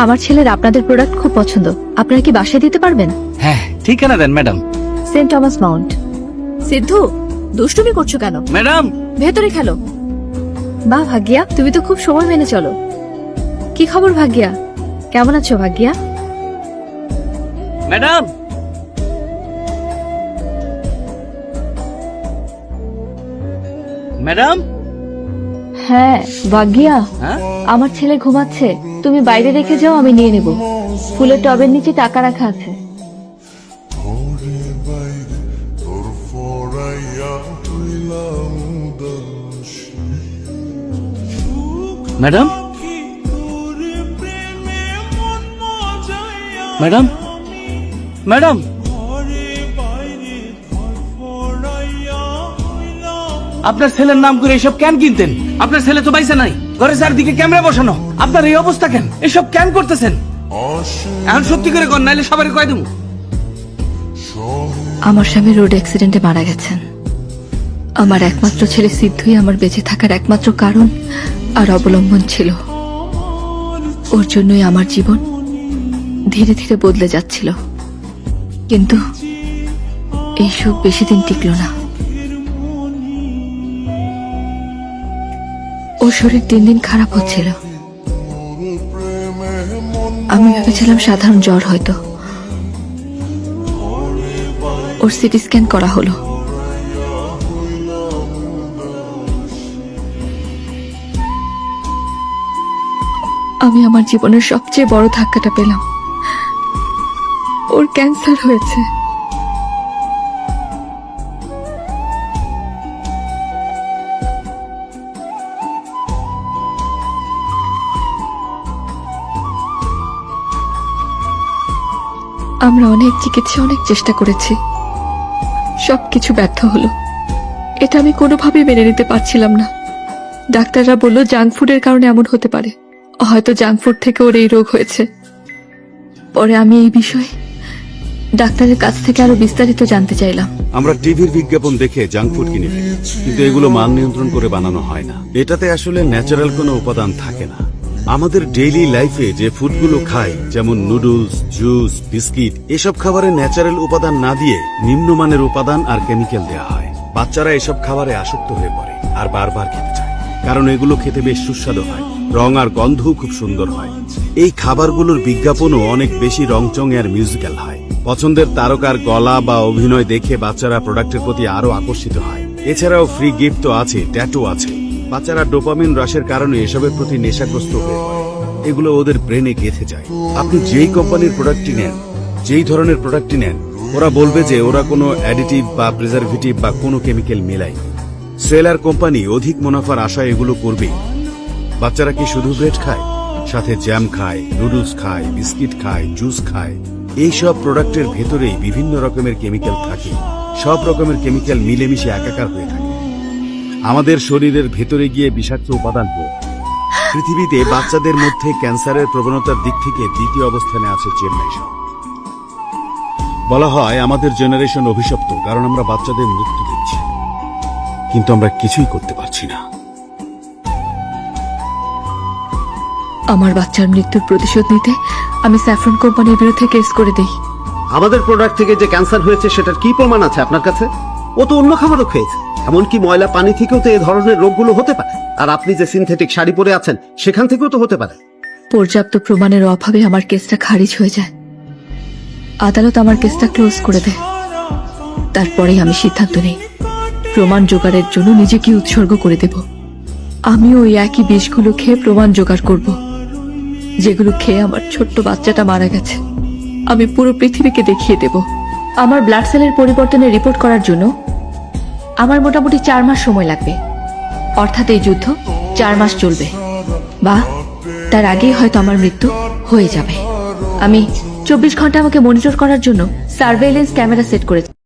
আমার ছেলের আপনাদের প্রোডাক্ট খুব পছন্দ। আপনারা কি বাসায় দিতে পারবেন? হ্যাঁ, ঠিকানা দেন madam. Saint Thomas Mount. Siddhu, দুষ্টুমি করছো কেন? ম্যাডাম, ভেতরে খেলো। বাহ ভাগ্যা, তুমি তো খুব সময় মেনে চলো। কি খবর ভাগ্যা? কেমন আছো ভাগ্যা? Madam, madam. হ্যাঁ ভাগ্যা, হ্যাঁ, আমার ছেলে ঘুমাচ্ছে, তুমি বাইরে রেখে যাও, আমি নিয়ে নেব। ফুলের টবের নিচে টাকা রাখা আছে। Madam, madam, madam. আপনার ছেলের নাম করে এসব কেন কিনতেন? আপনার ছেলে তো বাইসে নাই, ঘরে চারদিকে ক্যামেরা বসানো। আপনার এই অবস্থা কেন? এসব কেন করতেছেন? এখন সত্যি করে কর, নাইলে সবাই কয় দেবো। আমার স্বামী রোড অ্যাক্সিডেন্টে মারা গেছেন। আমার একমাত্র ছেলে সিদ্ধুই আমার বেঁচে থাকার একমাত্র কারণ আর অবলম্বন ছিল। ওর জন্যই আমার জীবন ধীরে ধীরে বদলে যাচ্ছিল, কিন্তু এই সুখ বেশি দিন টিকল না। ওর শরীর দিন দিন খারাপ হচ্ছিল। আমি ভেবেছিলাম সাধারণ জ্বর হয়তো। ওর সিটি স্ক্যান করা হলো। আমি আমার জীবনের সবচেয়ে বড় ধাক্কাটা পেলাম। ওর ক্যান্সার হয়েছে। আমরা অনেক চিকিৎসা, অনেক চেষ্টা করেছি, সবকিছু ব্যর্থ হলো। এটা আমি কোনোভাবেই মেনে নিতে পারছিলাম না। ডাক্তাররা বলল জাঙ্ক ফুডের কারণে এমন হতে পারে, হয়তো জাঙ্ক ফুড থেকে ওর এই রোগ হয়েছে। পরে আমি এই বিষয়ে ডাক্তারের কাছ থেকে আরো বিস্তারিত জানতে চাইলাম। আমরা টিভির বিজ্ঞাপন দেখে জাঙ্ক ফুড কিনে ফেলি, কিন্তু এগুলো মান নিয়ন্ত্রণ করে বানানো হয় না। এটাতে আসলে ন্যাচারাল কোনো উপাদান থাকে না। আমাদের ডেইলি লাইফে যে ফুডগুলো খাই, যেমন নুডলস, জুস, বিস্কিট, এসব খাবারে ন্যাচারাল উপাদান না দিয়ে নিম্নমানের উপাদান আর কেমিক্যাল দেওয়া হয়। বাচ্চারা এসব খাবারে আসক্ত হয়ে পড়ে আর বারবার খেতে চায়, কারণ এগুলো খেতে বেশ সুস্বাদু হয়, রং আর গন্ধও খুব সুন্দর হয়। এই খাবারগুলোর বিজ্ঞাপনও অনেক বেশি রংচং আর মিউজিক্যাল হয়। পছন্দের তারকার গলা বা অভিনয় দেখে বাচ্চারা প্রোডাক্টের প্রতি আরো আকর্ষিত হয়। এছাড়াও ফ্রি গিফট তো আছে, ট্যাটু আছে। বাচ্চারা ডোপামিন রাশের কারণে এসবের প্রতি নেশাগ্রস্ত হয়ে পড়ে। এগুলো ওদের ব্রেনে গেঁথে যায়। আপনি যেই কোম্পানির প্রোডাক্টটি নেন, যেই ধরনের প্রোডাক্টটি নেন, ওরা বলবে যে ওরা কোনো অ্যাডিটিভ বা প্রিজারভেটিভ বা কোনো কেমিক্যাল মেলায়। সেলার কোম্পানি অধিক মুনাফার আশায় এগুলো করবে। বাচ্চারা কি শুধু ব্রেড খায়? সাথে জ্যাম খায়, নুডলস খায়, বিস্কিট খায়, জুস খায়। এইসব প্রোডাক্টের ভেতরেই বিভিন্ন রকমের কেমিক্যাল থাকে। সব রকমের কেমিক্যাল মিলেমিশে একাকার হয়ে থাকে, আমাদের শরীরের ভেতরে গিয়ে বিষাক্ত উপাদান হয়। পৃথিবীতে বাচ্চাদের মধ্যে ক্যান্সারের প্রবণতার দিক থেকে দ্বিতীয় অবস্থানে আছে চেন্নাই শহর। বলা হয় আমাদের জেনারেশন অভিশপ্ত, কারণ আমরা বাচ্চাদের মৃত্যু দেখছি, কিন্তু আমরা কিছুই করতে পারছি না। আমার বাচ্চার মৃত্যুর প্রতিশোধ নিতে আমি স্যাফরন কোম্পানির বিরুদ্ধে কেস করে দেই। আমাদের প্রোডাক্ট থেকে যে ক্যান্সার হয়েছে সেটার কি প্রমাণ আছে আপনার কাছে? ও তো অন্য খাবারও খেয়েছে, এমনকি ময়লা পানি থেকেও তো এই ধরনের রোগগুলো হতে পারে। আর আপনি যে সিনথেটিক শাড়ি পরে আছেন সেখান থেকেও তো হতে পারে। পর্যাপ্ত প্রমাণের অভাবে আমার কেসটা খারিজ হয়ে যায়। আদালত আমার কেসটা ক্লোজ করে দেয়। তারপরেই আমি সিদ্ধান্ত নিই প্রমাণ জোগাড়ের জন্য নিজেকে উৎসর্গ করে দেব। আমি ওই একই বিষগুলো খেয়ে প্রমাণ জোগাড় করব, যেগুলো খেয়ে আমার ছোট্ট বাচ্চাটা মারা গেছে। আমি পুরো পৃথিবীকে দেখিয়ে দেব। আমার ব্লাড সেলের পরিবর্তনের রিপোর্ট করার জন্য আমার মোটামুটি 4 মাস সময় লাগবে। অর্থাৎ এই যুদ্ধ 4 মাস চলবে, বা তার আগেই হয়তো আমার মৃত্যু হয়ে যাবে। আমি 24 ঘন্টা আমাকে মনিটর করার জন্য সার্ভেইলেন্স ক্যামেরা সেট করেছি।